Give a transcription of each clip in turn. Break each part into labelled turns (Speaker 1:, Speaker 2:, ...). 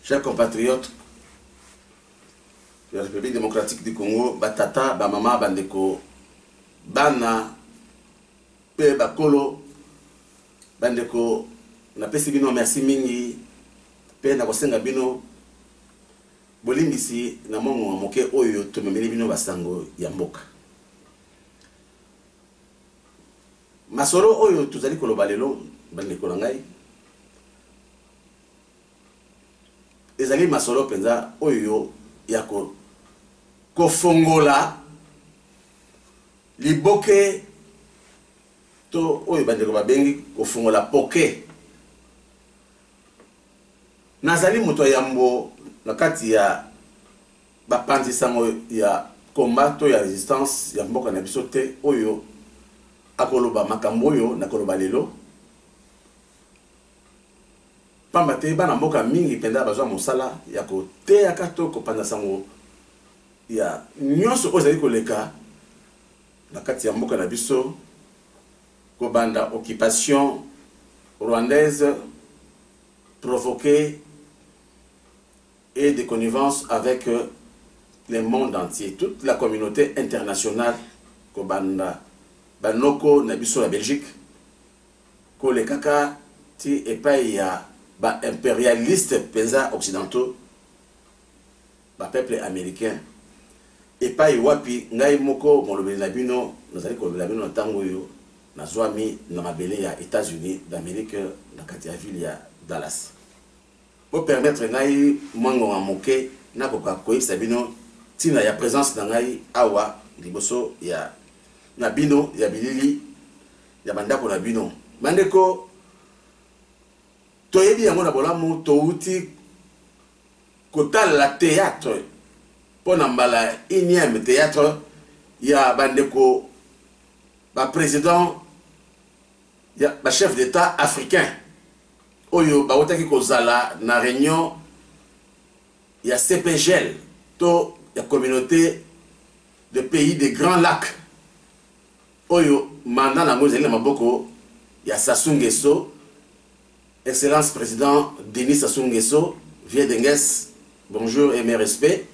Speaker 1: chers compatriotes de la République démocratique du Congo, batata, bamama, bandeko, bana, pe bakolo, bandeko, na pesi bino merci mingi, pe na kosenga bino, bolimbisi na mongo moke oyo tomemeli bino basango ya mboka. Masolo oyo tuzali koloba lelo, bandeko na ngai, ezali masolo penza oyo yako kofongola liboke to oyo bandeko babengi kofongola poke nazali moto yambo na kati ya bapanzisango ya combat to ya resistance ya mboka na biso te oyo akoloba makambo oyo na koloba lelo pamba te bana mboka mingi penda bazwa mosala ya koteya kato kopanda sango ya nyonso oyo ezali koleka na kati ya mboka na biso kobanda occupation rwandaise provoquée et de connivence avec le monde entier, toute la communauté internationale kobanda banoko na biso la Belgique kolekaka ti epai ya ba impérialiste pesa occidentaux ba peuple américain et pas wapi ngai moko molobeli na bino nazali kolobela bino na tango yo nazwami na mabele ya États-Unis d'Amérique na kati ya ville ya Dallas pour permettre ngai mwango wa moke na koka koyisa bino tina ya présence na ngai awa liboso ya na bino ya bilili ya bandako na bino bandeko toyebi yango na bolamu touti kotala théâtre pona mbala énième théâtre ya bandeko ba président ya ba chef d'état africain oyo ba otaki kozala na réunion ya CPGL to ya communauté de pays des grands lacs oyo mandat na ngozeli maboko ya Sassou Nguesso. Excellence président Denis Sassou Nguesso, vieux d'Enguès, bonjour et mes respects.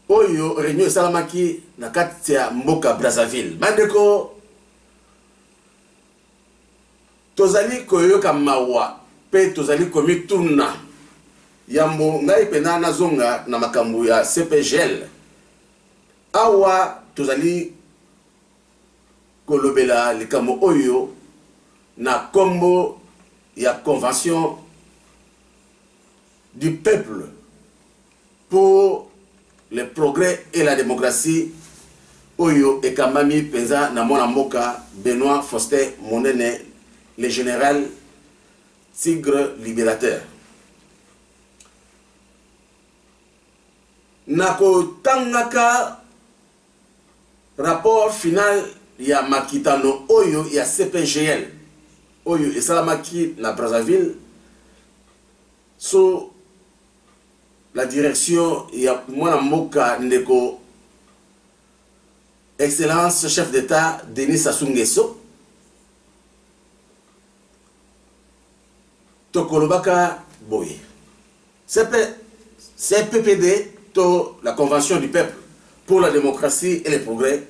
Speaker 1: Oyo réunion salamaki na kati ya mboka Brazzaville. Bandeko tozali koyoka mawa pe tozali komituna yambo ngai pena na zonga na makambo ya CPGL. Awa tozali kolobela likambo oyo na combo ya convention du peuple pour le progrès et la démocratie oyo ekamami penza na mwana mboka Benoît Foster Monene le général tigre libérateur nako tangaka rapport final ya makitano oyo ya CPGL oyo esalamaki na Brazzaville sous la direction ya mwana mboka ndeko excellence chef d'état Denis Sassou Nguesso tokolobaka boye CPPD to la convention du peuple pour la démocratie et le progrès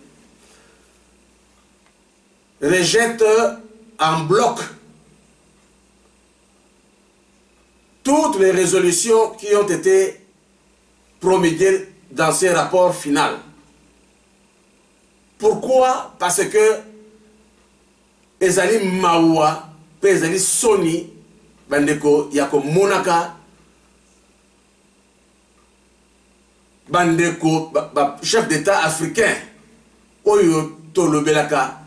Speaker 1: rejette en bloc toutes les résolutions qui ont été promulguées dans ce rapport final. Pourquoi? Parce que ezali mawa, ezali soni, bandeko yako monaka, bandeko chef d'état africain, oyo tolobelaka,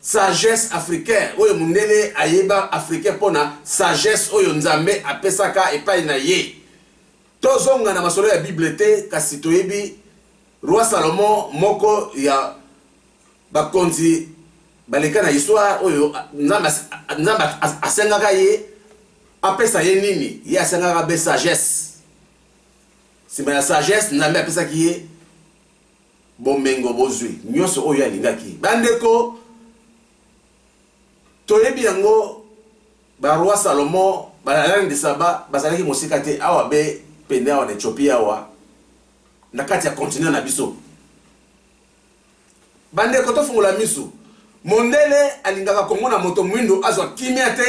Speaker 1: sagesse africaine oyo munene ayeba africain pona sagesse oyo nzambe apesaka epai na ye tozonga na masolo ya bible te kasi toyebi roi Salomon moko ya bakonzi baleka na histoire oyo nzambe asengaka ye apesa ye nini ye asengaka be sagesse sima ya sagesse nzambe apesaki ye bomengo bozwi nyonso oyo alingaki bandeko toyebi yango ba roi Salomon balala de saba bazalaki mosika te awa be pende awa na Éthiopie awa na kati ya continent na biso bande koto fungola misu mondele alingaka Congo na moto mwindo azwa kimia te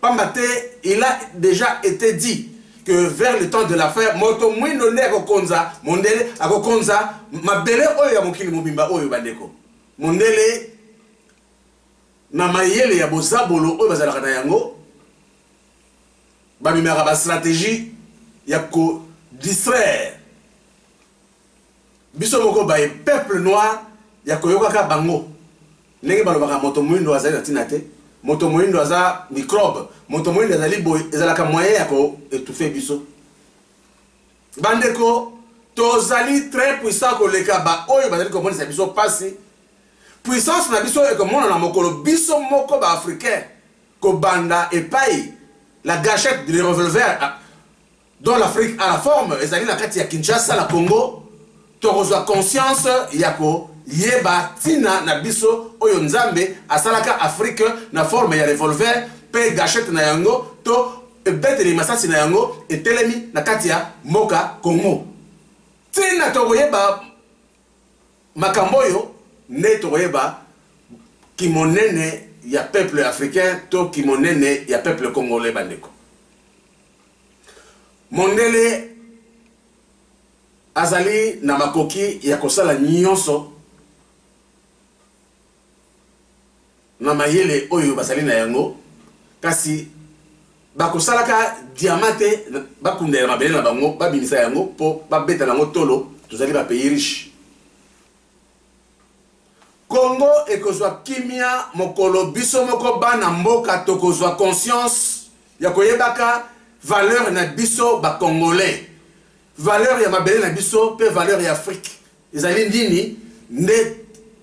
Speaker 1: pamba te il a déjà été dit que vers le temps de l'affaire moto mwindo ne akokonza mondele akokonza mabele oyo ya mokili mobimba oyo bandeko mondele na mayele ya bozabolo oyo bazalaka na yango bamimaka ba stratégie ya ko distraire biso moko ba peuple noir ya koyokaka bango ndenge balobaka moto mwindo azali na tina te moto mwindo aza microbe moto mwindo azali boy ezalaka moyen ya ko étouffer biso bandeko tozali très puissant koleka ba oyo bazali komonisa biso pasi puissance na biso ekomona na mokolo biso moko ba africain ko banda epai la gâchette de revolver dont l'Afrique a la forme ezali na kati ya Kinshasa la Congo tokozwa conscience yako yeba tina na biso oyo nzambe asalaka Afrique na forme ya revolver pe gâchette na yango to beteli masasi na yango etelemi na kati ya mboka Congo tina tokoyeba makambo oyo nde tokoyeba kimonene ya peuple africain to kimonene ya peuple congolais bandeko mondele azali na makoki ya kosala nyonso na mayele oyo bazali na yango kasi bakosalaka diamante bakundela mabele na bango babimisa yango po babeta nango tolo tozali ba pays riche Congo ekozwa kimia mokolo biso moko bana mboka tokozwa conscience ya koyebaka valeur na biso ba congolais valeur ya mabele na biso pe valeur ya Afrique ezali ndini nde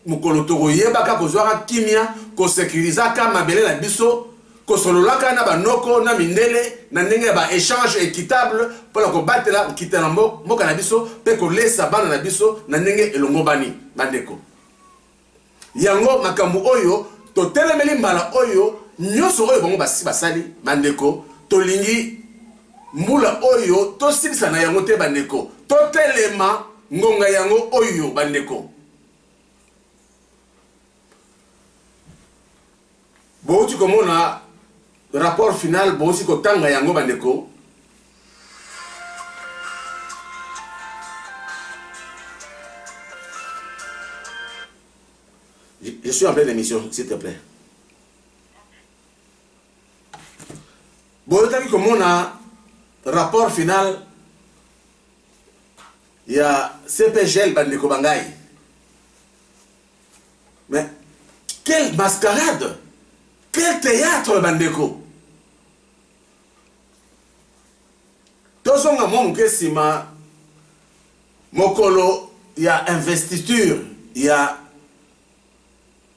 Speaker 1: mokolo tokoyebaka kozwaka kimia kosecurizaka mabele na biso kosololaka na banoko na mindele na ndenge ya ba échange équitable mpona kobatela nkita na mboka na biso pe kolesa bana na biso na ndenge elongo bani bandeko yango makambo oyo totelemeli mbala oyo nyonso oyo bango basali bandeko tolingi mbula oyo tosilisa na yango te bandeko totelema ngonga yango oyo bandeko bouti komona rapport final bouti kotanga yango bandeko je suis en pleine émission s'il te plaît bouti komona rapport final il y a CPGL bandeko bangai mais quelle mascarade quel théâtre bandeko tozonga momuke sima mokolo ya investiture ya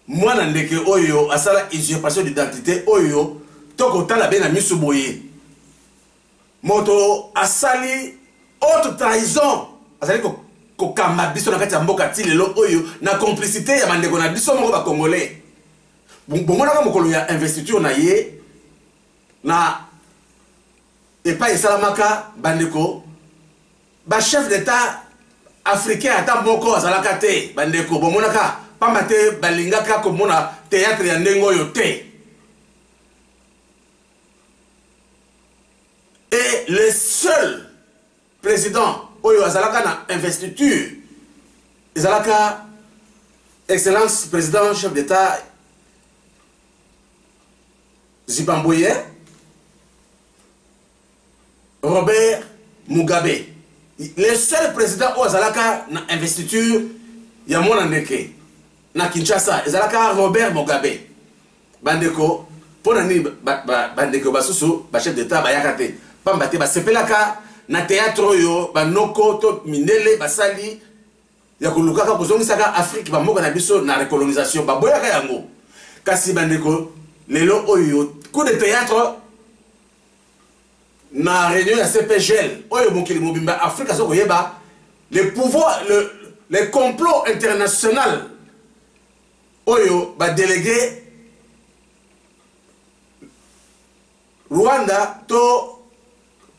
Speaker 1: mwana ndeke oyo asala usurpation d'identité oyo tokotala be na miso boye moto asali haute trahison azali kokamba biso na kati ya mboka ti lelo oyo na complicité ya bandeko na biso moko bacongolais bongonaka mokolo ya investiture na ye na epai esalamaka bandeko bachef d'état africain ata moko azalaka te bandeko bomonaka pamba te balingaka komona théâtre ya ndenge oyo te et le seul président oyo azalaka na investiture ezalaka excellence président chef d'état Zimbabwe Robert Mugabe le seul président oyo azalaka na investiture ya mwana ndeke na Kinshasa ezalaka Robert Mugabe bandeko pona ni bandeko basusu ba chef d'état bayaka te pamba te basepelaka na théâtre oyo banoko to mindele basali ya kolukaka kozongisaka Afrique bamboka na biso na recolonisation baboyaka yango kasi bandeko lelo oyo coup de théâtre na réunion ya CPGL oyo mokili mobimba Afrique soko yeba le pouvoir le complot international oyo ba délégué Rwanda to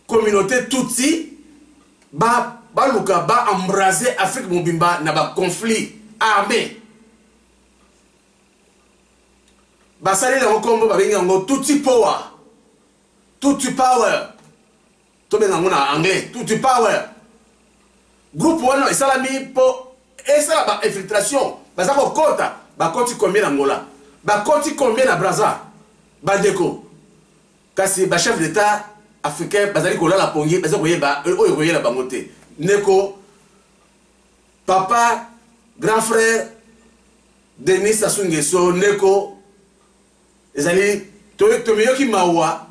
Speaker 1: communauté Tutsi ba luka ba embraser Afrique mobimba na ba conflit armé ba sali na kombo ba benga ngo Tutsi power to benga ngona anglais Tutsi power groupe wana esalami po esala ba infiltration baza ko kota ba koti combien na Angola ba koti combien na Brazza ba deko kasi ba chef d'état africain bazali ko la pongi baza ko yeba oyo ko yela bango te neko papa grand frère Denis Sassou Nguesso neko ezali to miyoki mawa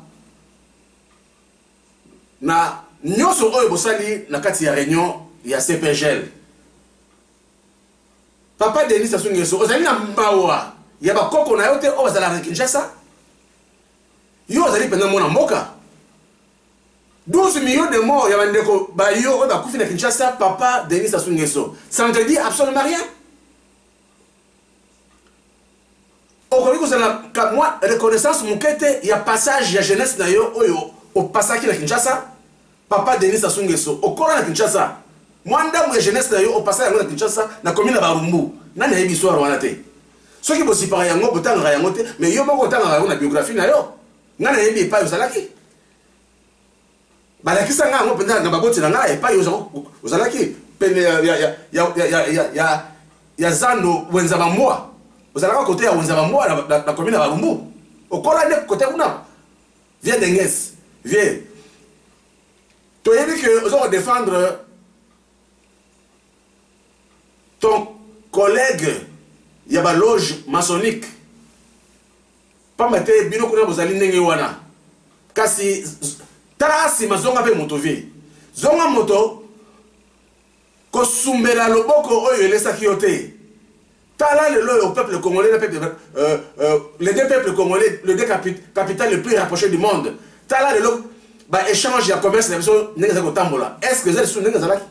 Speaker 1: na nyoso oyo bosali na kati ya réunion ya CPGL papa Denis Sassou Nguesso ozali na mawa ya bakoko na yo te o bazala na Kinshasa yo ozali pena mona mboka 12 millions de morts, il y a un bayo, on a coupé Kinshasa, papa Denis Sassou Nguesso. Ça ne te dit absolument rien. Aujourd'hui, vous avez moi reconnaissance, mon quête, il y a passage, il y a jeunesse au passage de Kinshasa, papa Denis Sassou Nguesso. Au Coran de Kinshasa, moi, je jeunesse au passage de Kinshasa, na commune de Barumbu, na na yebi soir wana te. Ceux qui bossent par yango, botang rayangote, mais yo moko tang na biographie na yo. Na na yebi pa yo salaki. Balakisa nga ngo penda na baboti na nga e pa yo ozalaki pene ya zando wenza bamwa ozalaka côté ya wenza bamwa na commune ya Barumbu okola ne côté kuna viens d'Enges viens to yebi que ozo défendre ton collègue ya ba loge maçonnique pas mate bino kuna bozali ndenge wana kasi Tarasi mazonga pe moto vie. Zonga moto ko sumbela loboko oyo elesa kiyote. Tala le lo au peuple congolais, les deux peuples congolais, les deux capitales les plus rapprochées du monde. Tala le lo ba échange ya commerce na biso nenga ko tambola. Est-ce que c'est nenga zalaki?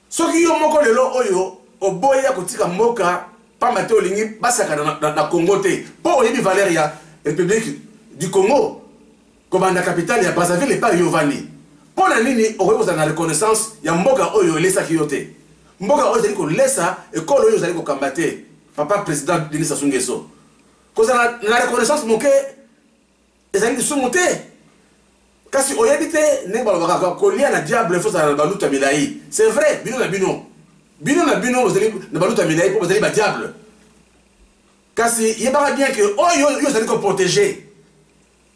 Speaker 1: Soki yo moko le lo oyo oboya kotika moka pa mate olingi basaka na Congo te. Po oyebi Valeria République du Congo, comme la capitale, il y a Brazzaville et pas Yovani. Pour la ligne, on va la reconnaissance, il y a Mboga Oyo, Lesa Kiyote. Mboga Oyo, c'est-à-dire que Lesa et Kolo Oyo, c'est-à-dire qu'on combattait. Papa président Denis Sassou Nguesso. Quand la reconnaissance, mon cœur, c'est-à-dire que sous monté. Quand si on y habite, il y a un diable, il faut ça, Balouta Milaï. C'est vrai, Bino na Bino. Bino na Bino, vous allez, Balouta Milaï, pour vous allez, diable. Quand si, il y a bien que, oh, yo, c'est-à-dire qu'on protégeait.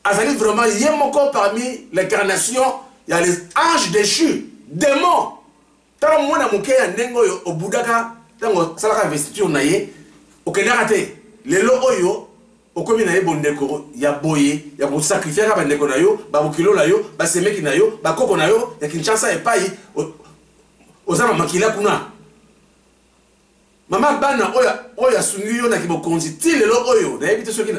Speaker 1: Azali vraiment, il y a mon corps parmi l'incarnation, il y a les anges déchus, démons. Tant moi, dans mon cœur, au Boudaka, dans salaka investiture naïe, au Kenarate, les lo oyo, au commun naïe bondeko, il y a boyé, il y a pour sacrifier à bandeko nayo, babukilo nayo, basemeki nayo, bakoko nayo, il y a Kinshasa et paï, aux âmes makila kuna. Maman bana oya sungiyo na kibokonzi, ti le lo oyo, naïe bite ceux qui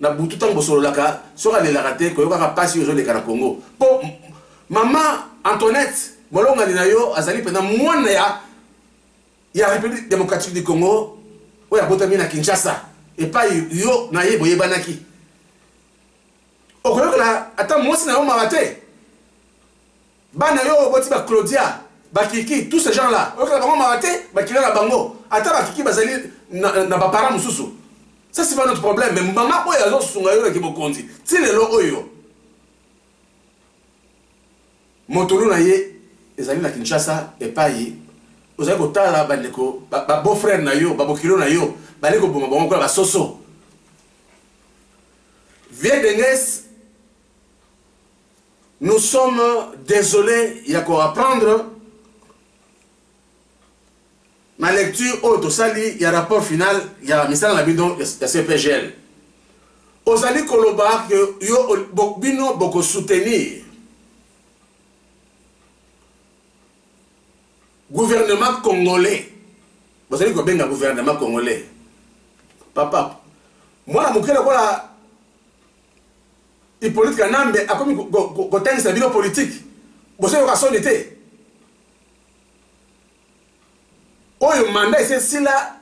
Speaker 1: na butu tango solo laka sora le larate ko yoka pasi ozo le kana Congo po maman Antoinette bolonga ni nayo azali pena mwana ya République démocratique du Congo oya botami na Kinshasa et pas yo na ye boye banaki okoyoka ata mosi na yo marate bana yo boti ba Claudia ba Kiki tous ces gens là okoyoka bango marate ba kila na bango ata ba Kiki bazali na ba para mususu. Ça c'est pas notre problème, mais maman oyo azo sungayo ki bokonzi. Ti lelo oyo. Motolu na ye ezali na Kinshasa et pas yi. Ozali ko tala bandeko ba beau frère na yo, ba bokilo na yo, ba leko boma bango ba soso. Vieux Denis, nous sommes désolés, il y a quoi apprendre. Ma lecture au Tosali, il y a rapport final, il y a message la bidon, il y a CPGL. Osali Koloba, que yo bino boko soutenir. Gouvernement congolais. Vous savez que bien gouvernement congolais. Papa, moi la moukele quoi la politique kanambe a comme gotengi sa bino politique. Vous savez que son était. Oyo mandat c'est si là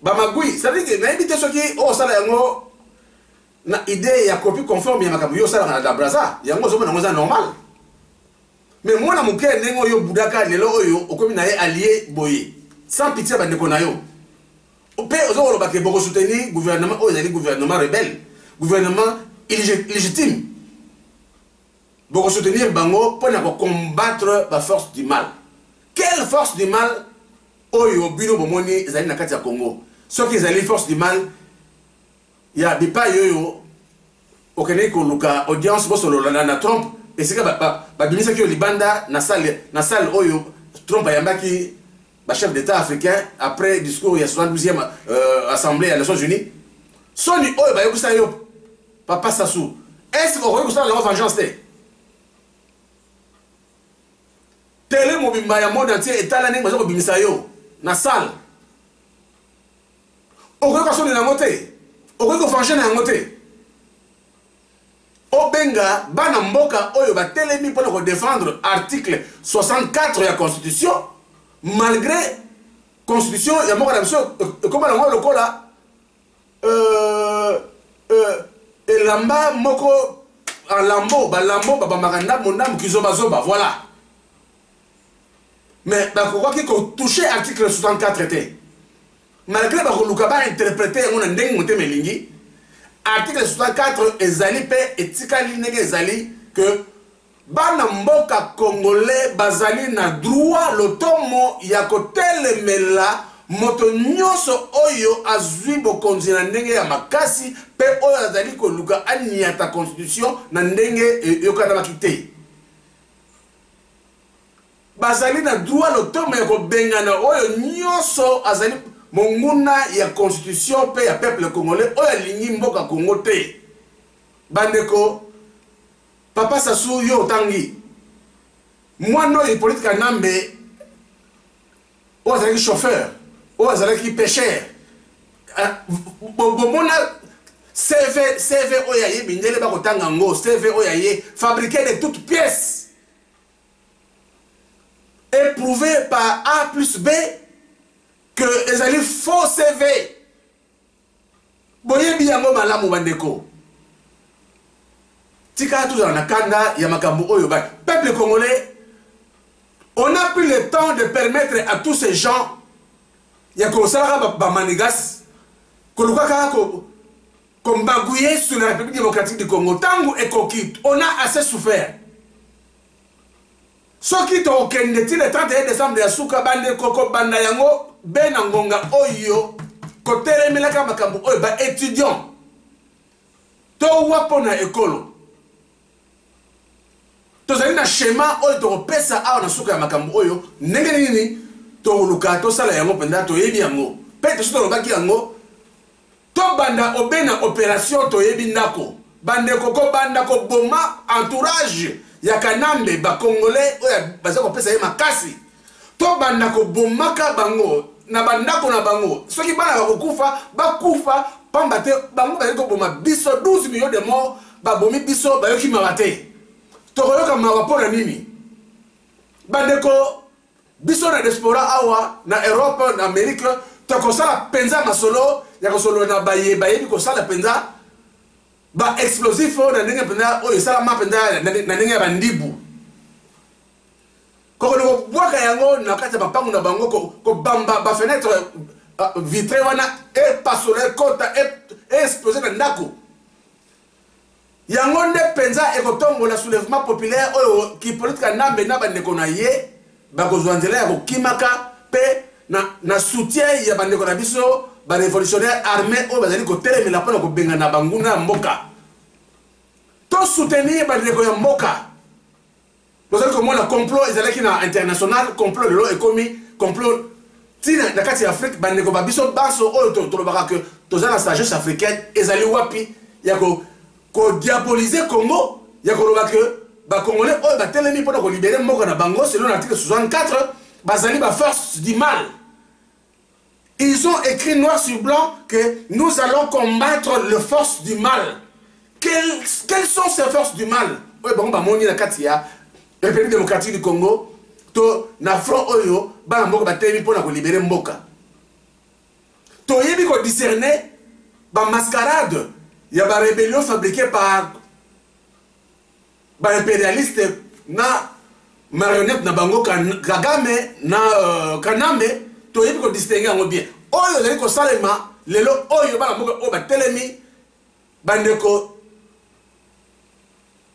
Speaker 1: bamagui ça veut dire que na ebité soki o sala yango na idée ya copie conforme ya makambo yo sala na Braza yango zo mona normal mais moi na muke nengo yo budaka lelo oyo okomi na ye allié boye sans pitié ba ndeko na yo pe ozo ba ke boko soutenir gouvernement oyo ezali gouvernement rebelle gouvernement illégitime boko soutenir bango pour na combattre la force du mal. Quelle force du mal oyo bino bomoni ezali na kati ya Congo ceux qui ezali force du mal ya bipa yoyo okene ko luka audience bo solo na Trump et c'est que ba bimisa ki libanda na salle oyo Trump ayambaki ba chef d'état africain après discours ya 72e assemblée des Nations Unies soni oyo ba yokusa yo Papa Sassou est-ce que oyo kusala la vengeance te télé mobimba ya monde entier etala ndenge bazo ko bimisa yo na salle oyo ko soni na moté oyo ko venger na moté Obenga bana mboka oyo ba telemi pour ko défendre article 64 ya constitution malgré constitution ya mboka na biso comme la ngolo kola elamba moko alambo balambo babamaganda monam kizoba zoba voilà mais ba ko ki ko toucher article 64 té malgré ba ko luka ba interpréter ngona ndenge moteme lingi article 64 ezali pe etikali nege ezali que bana mboka congolais bazali na droit lotomo ya kotelemela moto nyonso oyo azwi bokonzi na ndenge ya makasi pe oyo azali koluka aniata constitution na ndenge yokana bakite bazali na droit lotomo ya kobengana oyo nyonso azali monguna ya constitution pe ya peuple congolais oyo alingi mboka Congo te bandeko Papa Sassou yo tangi mwana oyo politique nambe oyo azalaki chauffeur oyo azalaki pêcheur bomona CV oyo ayebi ndele bakotanga ngo CV oyo aye fabriqué de toutes pièces éprouvé par A plus B que ezali faux CV boyebi yango malamu bandeko tika tout dans la kanda ya makambo oyo ba peuple congolais on a pris le temps de permettre à tous ces gens ya ko sala ba manigas ko lukaka ko mbagouiller sur la République démocratique du Congo tangu ekokit on a assez souffert soki to okendeti le 31 décembre ya suka bande koko banda yango ben ngonga oyo koteremelaka makambo oyo ba étudiant to wapo na ekolo to zali na schéma oyo to pesa awa na suka ya makambo oyo ndenge nini to luka to sala yango penda to yebi yango pe to sito lobaki yango to banda obena opération to yebi ndako bande koko banda ko boma entourage ya kanambe ba congolais oyo bazako pesa ye makasi to banda ko bomaka bango na bandako na bango soki bana bakufa pamba te bango bazali ko boma biso 12 millions de morts babomi biso bayoki mawate to koyoka mawapo na nini bandeko biso na diaspora awa na Europe na Amerique to kosala penza masolo ya kosolo na bayebi kosala penza ba explosif na ndenge penza oyo sala mapenda na ndenge ya bandibu koko loko bwaka yango na kati ya bapangu na bango ko bamba ba fenêtre vitré wana e pasole kota e explosé na ndako yango nde penza ekotongo la soulèvement populaire oyo ki politique nambe na bandeko na ye bakozwa nzela ya kokimaka pe na soutien ya bandeko na biso ba révolutionnaire armé oyo bazali kotelemela mpona kobenga na banguna ya mboka to soutenir bandeko ya mboka tozali komona complot ezalaki na international complot lelo ekomi complot tina na kati ya Afrique bandeko babiso baso oyo tolobaka ke toza na sagesse africaine ezali wapi ya ko diaboliser Congo ya koloba ke ba congolais oyo batelemi mpona kolibere mboka na bango selon l'article 64 bazali ba force du mal. Ils ont écrit noir sur blanc que nous allons combattre les forces du mal. Quelles sont ces forces du mal? Oui, bon, bah, mon la Katia, République démocratique du Congo, to na front oyo, ba mboka batemi pour na libérer mboka. To yebi ko discerner ba mascarade y a une rébellion fabriquée par impérialiste na marionnette na bango Kagame na Kaname to yebi ko distinguer yango bien oyo zali ko salema lelo oyo bana mboka o ba telemi bandeko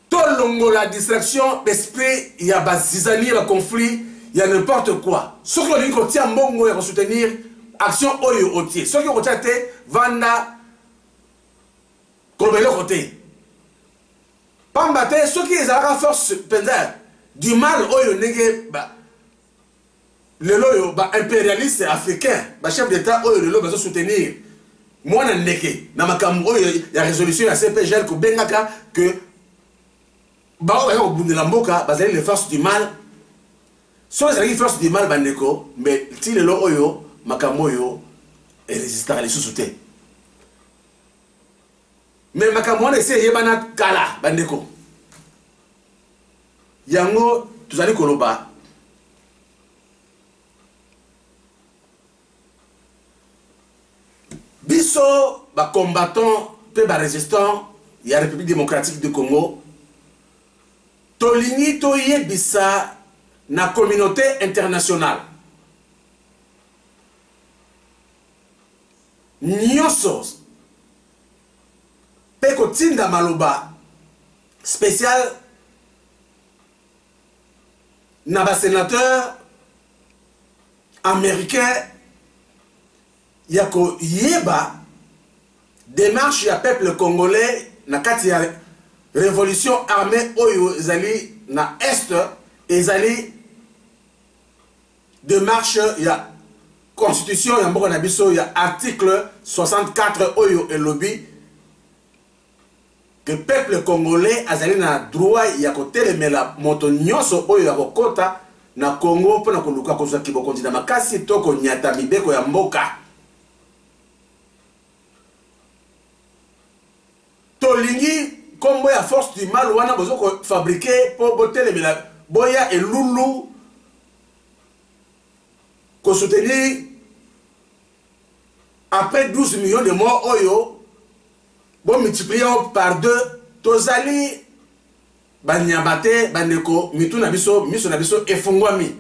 Speaker 1: tolongo la distraction d'esprit il y a bazizani ba conflit il y a n'importe quoi ce que l'on dit tient mbongo ya soutenir action oyo otie ce qui ko te vanda kolobelo côté pambate ce qui est à la force pendant du mal oyo nege ba lelo yo ba impérialiste africain ba chef d'état oyo lelo ba soutenir moi na ndeke na makambo oyo ya résolution ya CPGL ko bengaka que ba oyo bundela mboka bazali les forces du mal so les forces du mal bandeko mais ti lelo oyo makambo oyo et résister les sous-souté mais makambo na essayer bana kala bandeko yango tuzali koloba biso ba combattant pe ba résistant ya République démocratique du Congo tolingi to yebisa na communauté internationale nyonso pe kotinda maloba spécial na ba sénateur américain yako yeba démarche ya peuple congolais na kati ya révolution armée oyo ezali na est ezali démarche ya constitution ya mboka na biso ya article 64 oyo elobi que peuple congolais azali na droit ya kotelemela moto nyonso oyo ya kokota na Congo pona koluka kozwa kibokonzi na makasi to konyata mibeko ya mboka tolingi kombo ya force du mal wana bozo ko fabriquer po botelemela boya elulu ko soutenir après 12 millions de morts oyo bon multipliant par 2 tozali banyabate bandeko mitu na biso miso na biso efungwami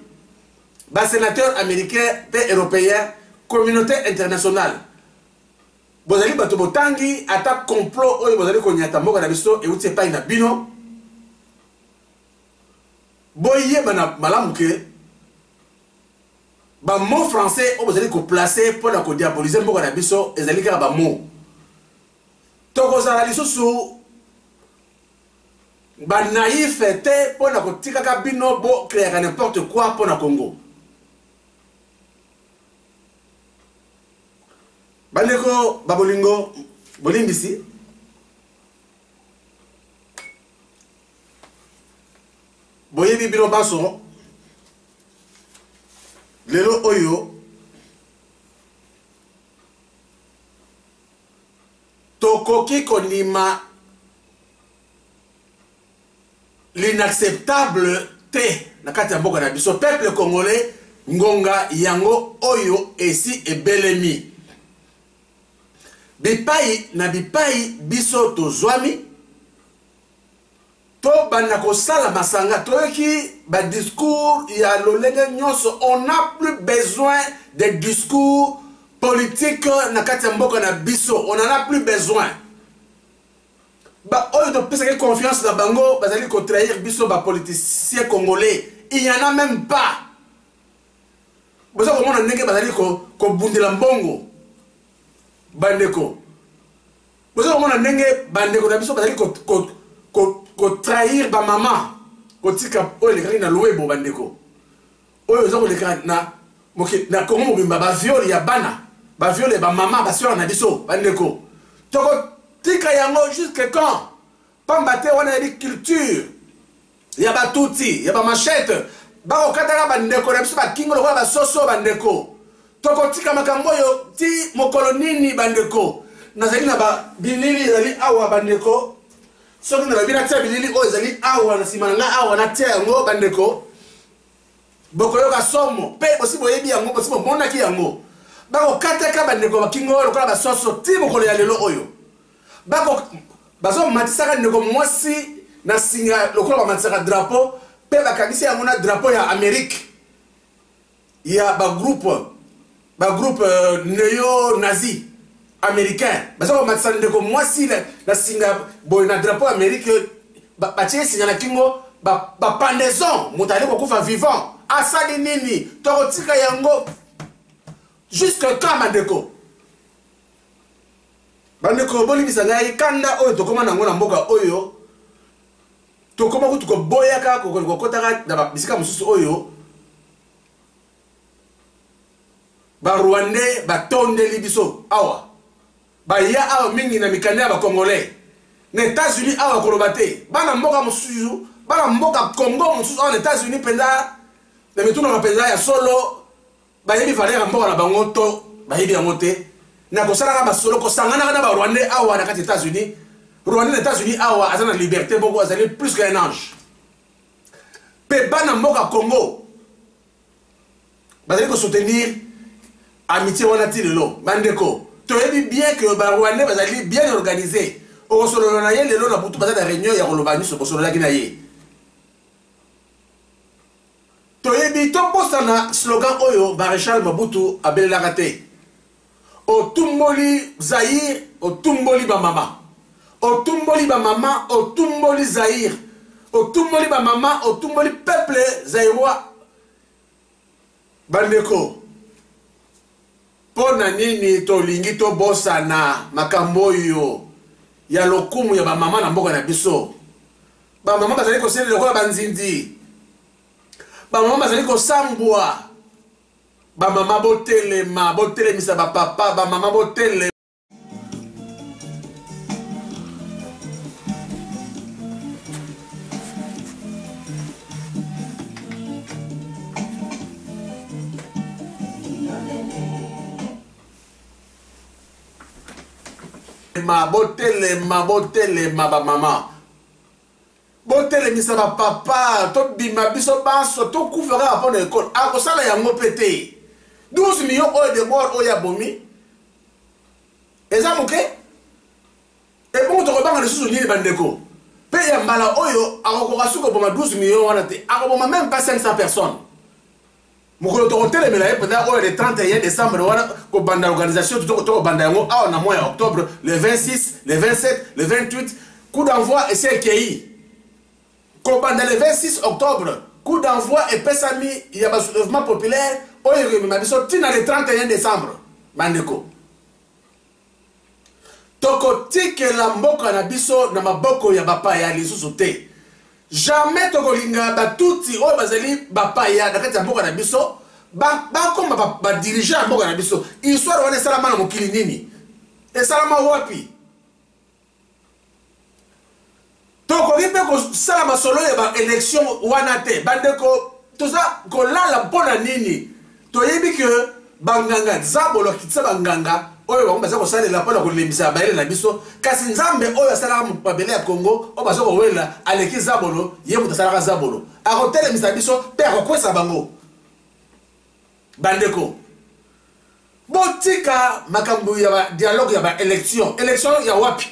Speaker 1: ba sénateur américain pe européen communauté internationale bozali bato botangi ata complot oyo bozali konyata mboka na biso euti epai na bino boyeba na malamu ke ba mot français oyo bozali koplace mpona kodiabolize mboka na biso ezali kaka ba mot tokozala lisusu ba naïf te pona kotikaka bino bo créer n'importe quoi pona Congo bandeko babolingo bolimbisi boyebi bino baso lelo oyo tokoki konima l'inacceptable te na kati ya mboka na biso peuple congolais ngonga yango oyo esi ebelemi bipai na bipai biso tozwami to banda kosala masanga toyoki ba discours ya lolenge nyonso on n'a plus besoin de discours politique na kati ya mboka na biso on en a plus besoin ba oyo to pesa confiance na bango bazali ko trahir biso ba politiciens congolais il y en a même pas bozo ko mona ndenge bazali ko bundela mbongo bandeko bozo ko mona ndenge bandeko na biso bazali ko trahir ba mama ko tika oyo le na loebo bandeko oyo zo ko le na moki na Congo mobimba ba viol ya bana ba viole ba mama ba sœur na biso bandeko toko tika yango jusque quand pambate wana di culture ya ba tuti ya ba machette ba ko kataka bandeko na biso ba kingo ko ba soso bandeko toko tika makambo yo ti mokolo nini bandeko nazali na ba bilili zali awa bandeko soki na ba bina tia bilili o zali awa na simana na awa na tia yango bandeko bokoyo ka somo pe aussi boyebi yango aussi monaki yango bako kateka bandeko bakingo lokola basoso ti mokolo ya lelo oyo bazo matisaka ndeko mwasi na singa lokola matisaka drapeau pe bakangisi yango na drapeau ya Amérique ya ba groupe néo-nazi américain bazo matisaka ndeko mwasi na singa boy na drapeau Amérique batie singa na kingo ba pendaison mutali ko kufa vivant asali nini tokotika yango jusque quand mandeko bandeko bolingisa ngai kanda oyo tokoma nango na mboka oyo tokoma kutu ko boyaka ko kotaka na bisika mususu oyo ba Rwandais batondeli biso awa ba ya awa mingi na mikanda ya ba Congolais na États-Unis awa koloba te bana mboka mususu bana mboka Congo mususu awa na États-Unis penda na mituna mapenda ya solo ba yebi valeur mboka na bango to ba yebi yango te na kosala ba solo ko sangana na ba Rwandais awa na kati États-Unis Rwandais na États-Unis awa azana liberté beaucoup azali plus qu'un ange pe bana mboka Congo bazali ko soutenir amitié wana ti lelo bandeko toyebi bien que ba Rwandais bazali bien organisé o solo na ye lelo na butu bazali réunion ya kolobani so solo la kina ye toyebi to posta na slogan oyo Maréchal Mobutu abelelaka te otumboli Zaïre otumboli ba mama otumboli ba mama otumboli Zaïre otumboli ba mama otumboli peuple zaïrois bandeko pona nini tolingi to bosa na makambo yo ya lokumu ya ba mama na mboka na biso ba mama bazali ko sele lokola banzindi ba mama bazali ko sambwa ba mama botelemisa ba papa ba mama botele botelema ba mama botelemisa ba papa to bima biso baso to kufera apon école akosala yango pété 12 millions de morts oya bomi eza moke et bon to kobanga le susu ni bandeko pe ya mbala oyo akokoka suko boma 12 millions wana te akoboma même pas 500 personnes mukolo to telemela peut-être oyo le 31 décembre wana ko banda organisation to banda yango awa na mois ya octobre le 26 le 27 le 28 coup d'envoi et CKI ko banda le 26 octobre coup d'envoi et pesami ya ba soulèvement populaire oyo ke mabiso tina le 31 décembre bandeko toko tikela mboka na biso na maboko ya bapa ya lisusu te jamais tokolinga batuti oyo bazali bapa ya na kati ya mboka na biso bakoma ba dirigeant mboka na biso histoire wana esalama na mokili nini esalama wapi tokoki mpe kosala masolo ya ba élection wana te bandeko toza kolala mpona nini toyebi ke banganga zabolo kitisa banganga oyo bango baza kosalela mpona kolembisa bayele na biso kasi nzambe oyo asalaka mabele ya Congo oyo baza kowela aleki zabolo ye moto asalaka zabolo akotelemisa biso mpe akokwesa bango bandeko botika makambo ya ba dialogue ya ba élection ya wapi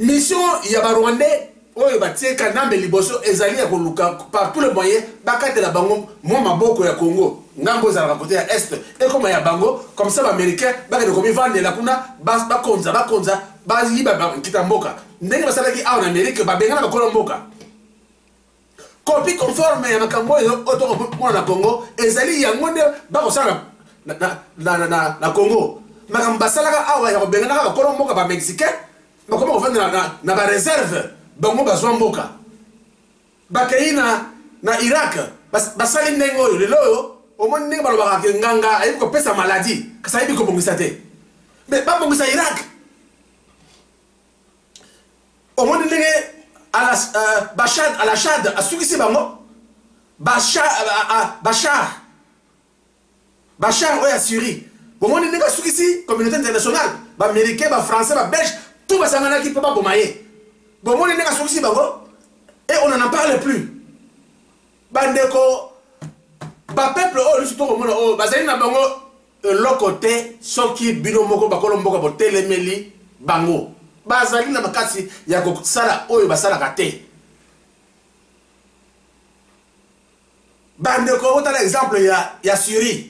Speaker 1: mission ya ba Rwandais oyo batika nambe liboso ezali ya koluka par tous les moyens bakatela bango mwa maboko ya Congo ngambo ezalaka côté ya est et comme ya bango comme ça ba américain bakende komi vandela kuna bakonza bayiba kita mboka ndenge basalaki awa na Amérique babengana bakolo mboka copie conforme ya makambo oyo otomona na Congo ezali yango nde bakosala na Congo makambo basalaka awa ya kobengana bakolo mboka ba mexicain bakoma kofanda na ba réserve bango bazwa mboka bakei na Irak basali ndenge oyo lelo oyo omoni ndenge balobaka ke nganga ayebi kopesa maladie kasi ayebi kobongisa te me babongisa Irak omoni ndenge Bachar al-Assad asukisi bango Bachar oyo ya Syrie omoni ndenge asukisi communauté internationale baaméricain bafrançais babelge tout basanganaki mpo baboma ye bomoni ndenge asukisi bango et on n'en parle plus bandeko bapeuple oyo lisu tokomona oyo bazali na bango eloko te soki bino moko bakolo mboka botelemeli bango bazali na makasi ya kosala oyo basalaka te. Bandeko otala exemple ya Syrie.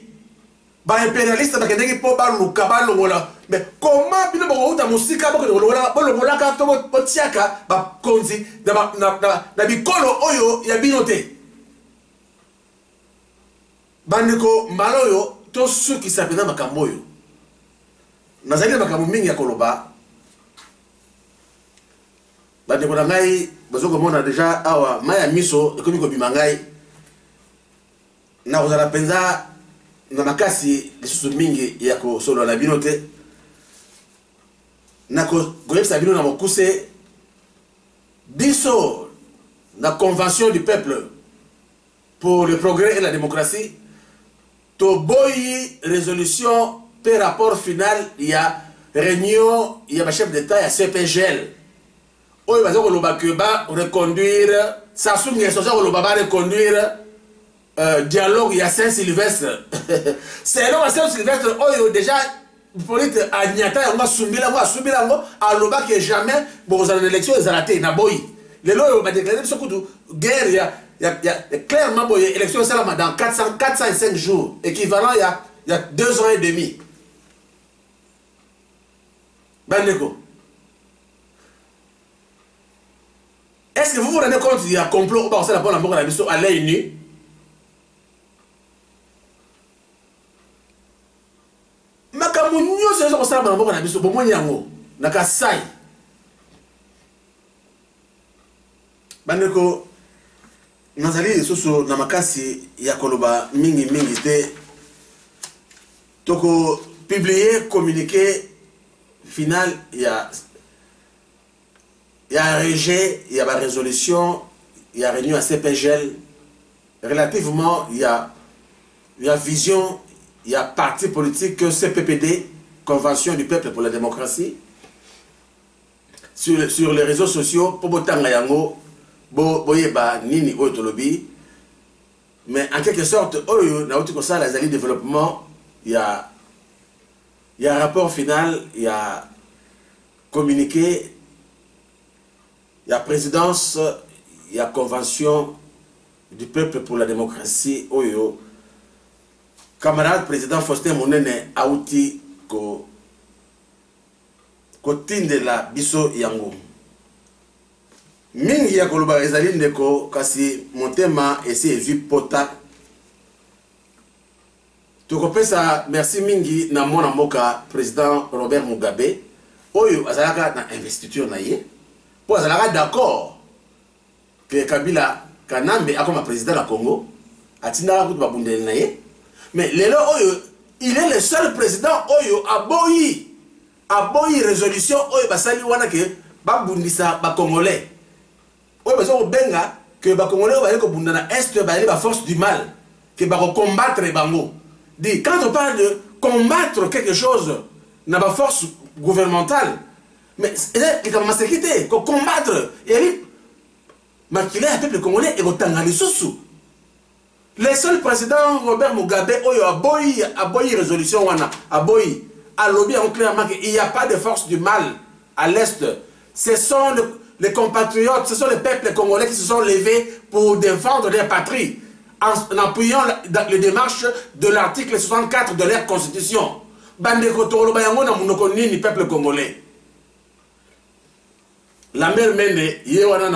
Speaker 1: Ba impérialiste bakendeki po baluka balongola. Mais comment bino bokouta musika bolongola ka to botiaka bakonzi na bikolo oyo ya bino te. Bandeko mbaloyo to suki sapena makambo oyo. Nazali makambo mingi ya koloba. Bandeko na ngai bazoko mona déjà awa maya miso ekomi ko bimangai. Na kozala penza na makasi lisusu mingi ya kosolo na bino te. Na koyebisa bino na mokuse biso na convention du peuple pour le progrès et la démocratie to boyi résolution per rapport final ya réunion ya ba chef d'état ya CPGL oyo bazo koloba ke ba reconduire Sassou Nguesso so koloba ba reconduire dialogue ya Saint-Sylvestre. C'est là Saint-Sylvestre oyo déjà polite anyata yango asubila yango aloba que jamais bozala élection ezalate na boyi. Lelo oyo ba déclarer biso kutu guerre ya clairement boye élection salama dans 405 jours équivalent il y a 2 ans et demi. Bandeko. Est-ce que vous vous rendez compte qu'il y a un complot au sein de la mort à l'œil nu? Makamunyo c'est ça au sein de la mort à l'œil nu. Yango nakasai. Bandeko. Nazali soso na makasi ya koloba mingi te. Toko publier communiqué final ya rejet, il y a la résolution, il y a réunion à CPGL. Relativement, il y a vision, il y a parti politique que CPPD, Convention du peuple pour la démocratie. Sur les réseaux sociaux, pour botanga yango, boyeba nini otolobi. Mais en quelque sorte, oyo na outi ko ça la développement, il y a un rapport final, il y a communiqué. Il y a présidence, il y a convention du peuple pour la démocratie. Oyo, camarade président Faustin Monene Aouti ko tinde la biso yango. Mingi ya koloba ezali ndeko kasi montema esi evi pota. Tokopesa merci mingi na mona moka président Robert Mugabe. Oyo azalaka na investiture na ye. Pour d'accord que Kabila Kanambe a comme président de la Congo, mais il est le seul président oyo aboyi résolution oyo basali wana ke babundisa ba Congolais. Oyo bazo benga que ba Congolais ba ko bunda na est ba force du mal que ba combattre bango. Dit quand on parle de combattre quelque chose na ba force gouvernementale. Mais il commence à quitter, combattre. Et il a un peuple congolais et il sous. Le seul président Robert Mugabe, a boyi résolution, a boyi, a lobby clairement qu'il n'y a pas de force du mal à l'Est. Ce sont les compatriotes, ce sont les peuples congolais qui se sont levés pour défendre leur patrie en appuyant les démarches de l'article 64 de leur constitution. Bandeko Tolo Bayango na munoko nini peuple congolais. La mère Mende, yewana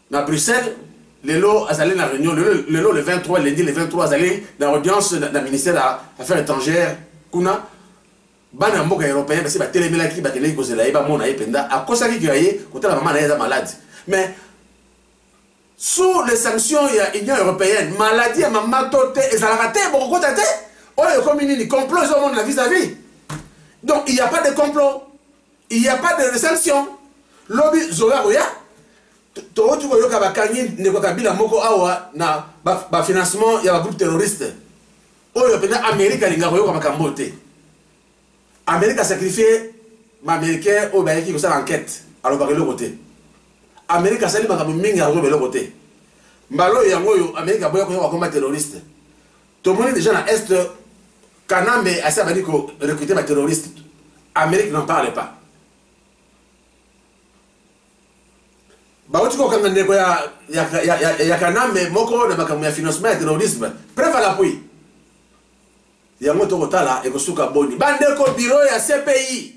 Speaker 1: na Bruxelles, lelo azali na réunion, lelo le 23, lundi le 23 azali na audience na ministère des Affaires étrangères, kuna bana mboka européen parce que ba telemela ki ba keleki kozela ba mona ependa akosaki ki yaye kotala maman na yeza malade. Mais sous les sanctions il y a Union européenne, maladie à maman tote ezalaka te boko kota te. Oyo comme ni complot au monde la vis-à-vis. Donc il n'y a pas de complot. Il n'y a pas de sanctions. Lobby Zola Oya, tu vois que Bakani ne peut pas moko awa na ba financement il y a un groupe terroriste. Oyo pena Amérique linga koyo kama kambote. Amérique a sacrifié ma américain au baiki ko ça enquête alors ba le côté. Amérique a sali makambo mingi a le côté. Mbalo yango yo Amérique a boya ko combat terroriste. Tout le monde déjà na est Kanambe a ça va dire que recruter ma terroriste. Amérique n'en parle pas. bauti ko kanga ndeko ya kaname moko na makambo ya financement ya terrorisme preuve à l'appui yango to kotala ekosuka boni bandeko bureau ya CPI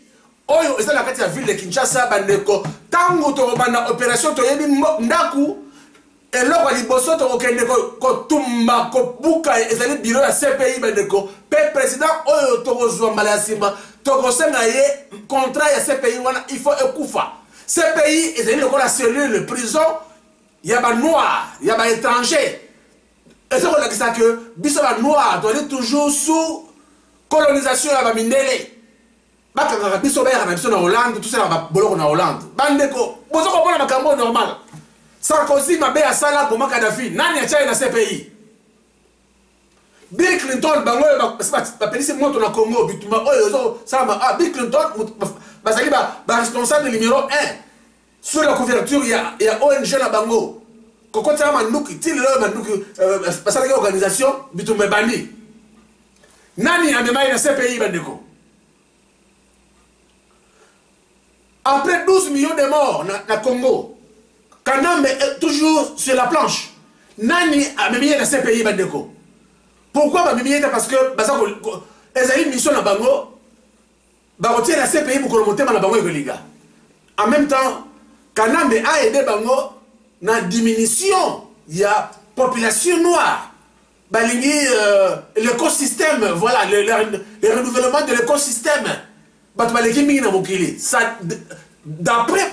Speaker 1: oyo ezala kati ya ville de Kinshasa bandeko tango to bana opération to yebi ndaku eloko liboso to kokende ko tumba ko buka ezali bureau ya CPI bandeko pe président oyo to kozwa mbala ya sima to kosenga ye contrat ya CPI wana il faut ekufa CPI ezali lokola cellule prison ya ba noir ya ba étranger et ça on ça que biso ba noir doit être toujours sous colonisation ya ba mindele bakanga biso ba ya biso na Hollande tout ça na boloko na Hollande bandeko bozo ko bona makambo normal Sarkozy mabe ya sala pour Kadhafi nani achaye na CPI Bill Clinton bango ba pelisi moto na Congo bituma oyo zo sama Bill Clinton bazali ba responsable numéro 1 sur la couverture ya ONG na bango kokota manuki tili lo manuki basala organisation bitumbe bandi nani amemaye na CPI bandeko après 12 millions de morts na Congo Kanambe est toujours sur la planche nani amemaye na CPI bandeko pourquoi amemaye parce que basako ezali mission na bango ba rotier la CPI pour remonter na bango ekoliga en même temps Kanambe a aidé bango na diminution ya population noire balingi l'écosystème voilà le renouvellement de l'écosystème bat baleki mingi na mokili ça d'après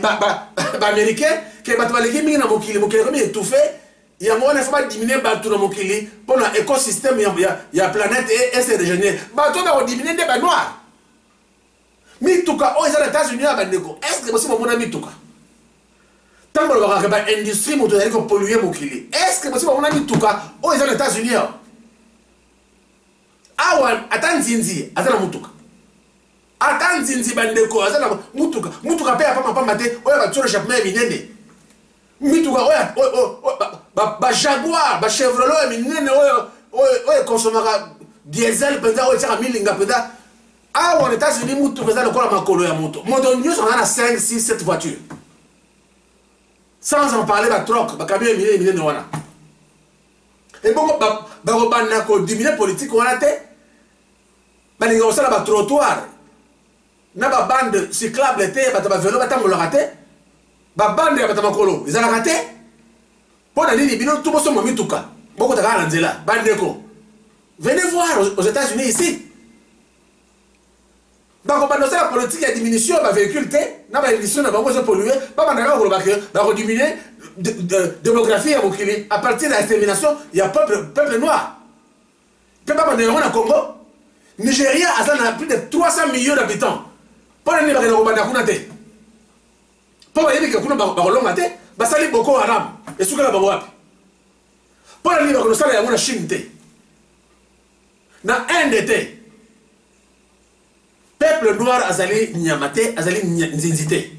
Speaker 1: américain que bat baleki mingi na mokili comme étouffé il y a moyen de diminuer batou na mokili pour na écosystème ya planète et se régénérer batou na diminuer des ba noirs mituka aux États-Unis à bandeko est-ce que possible mon mituka tant que baka ba industrie moto yako polluer mokili est-ce que possible mon mituka aux États-Unis awa atanzinzi azana mutuka atanzinzi bandeko azana mutuka pe apa mapamba te oya ba tsoro chapement minene mituka oya ba Jaguar ba Chevrolet minene oya consommera diesel penda oya tsaka milinga penda awa aux États-Unis mutuka azana kola makolo ya moto nyos on a 5 6 7 voitures sans en parler ba troc ba camion minene wana et bon ba ko diminuer politique wana te ba linga osala ba trottoir na ba bande cyclable te ba ta vélo ba tambola te ba bande ya ba tamakolo izala kate pona nini bino tout boso mituka boko taka na nzela bandeko venez voir aux États-Unis ici ba ko bande osala politique ya diminution ba véhicule te na ba émission na bango so polluer ba bande ko ba ke ba ko diminuer démographie ya mokili à partir de la discrimination il y a peuple noir peuple bandeko na Congo Nigeria a plus de 300 millions d'habitants. Pour les gens qui ont été pour les gens qui ont été basali Boko Haram et ceux qui ont été pour les gens qui ont été Chine na Inde peuple noir azali nyamate azali nzinzite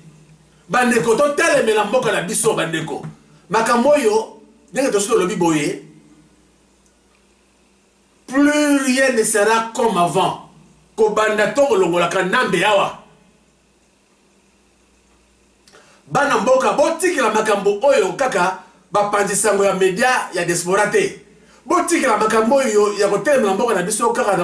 Speaker 1: bandeko to tele melamboka na biso bandeko makambo yo ndenge to solo lobi boye plus rien ne sera comme avant. Kobanda to longola kanambe awa. Bana mboka botiki la makambo oyo kaka ba pandisango ya media ya diaspora te. Botiki la makambo oyo ya kotelemela mboka na biso kaka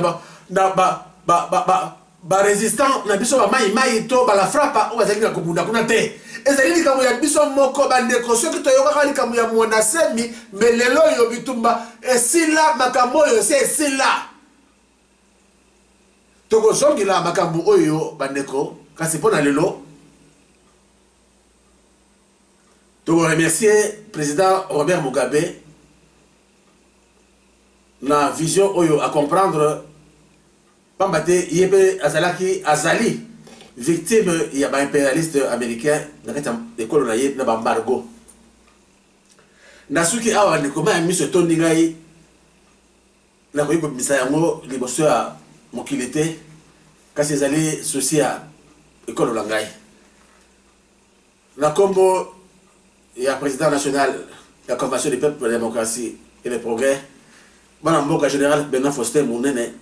Speaker 1: ba résistant na biso ba mai to ba la frappa o bazali na kobunda kuna te. Ezali likambo ya biso moko bandeko soki toyoka likambo ya mwana semi melelo yo bitumba esila makambo oyo se esila toko zongi la makambo oyo bandeko kasi pona lelo toko remercier président Robert Mugabe na vision oyo à comprendre pambate yebe azali victime il y a un impérialiste américain dans l'école na ye na embargo nasuki awa ni koma mi so tondi ngai na ko yibisa yango liboso ya mokilité kasi ezali souci ya école na ngai na kombo ya président national la convention des peuples pour la démocratie et le progrès bana mboka général Bernard Faustin Munene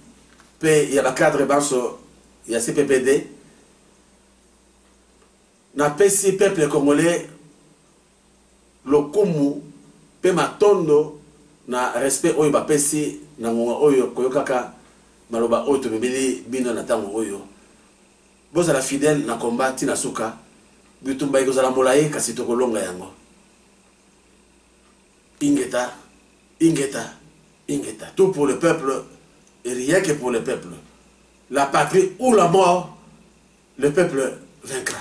Speaker 1: pe il y a ba cadre banso il y a CPPD na pesi peuple congolais lokumu pe matondo na respect oyo bapesi na ngonga oyo koyokaka maloba oyo tobebeli bino na tango oyo bozala fidèle na combat tina suka bitumba ekozala molayi kasi tokolonga yango ingeta ingeta ingeta tout pour le peuple et rien que pour le peuple, la patrie ou la mort, le peuple vaincra.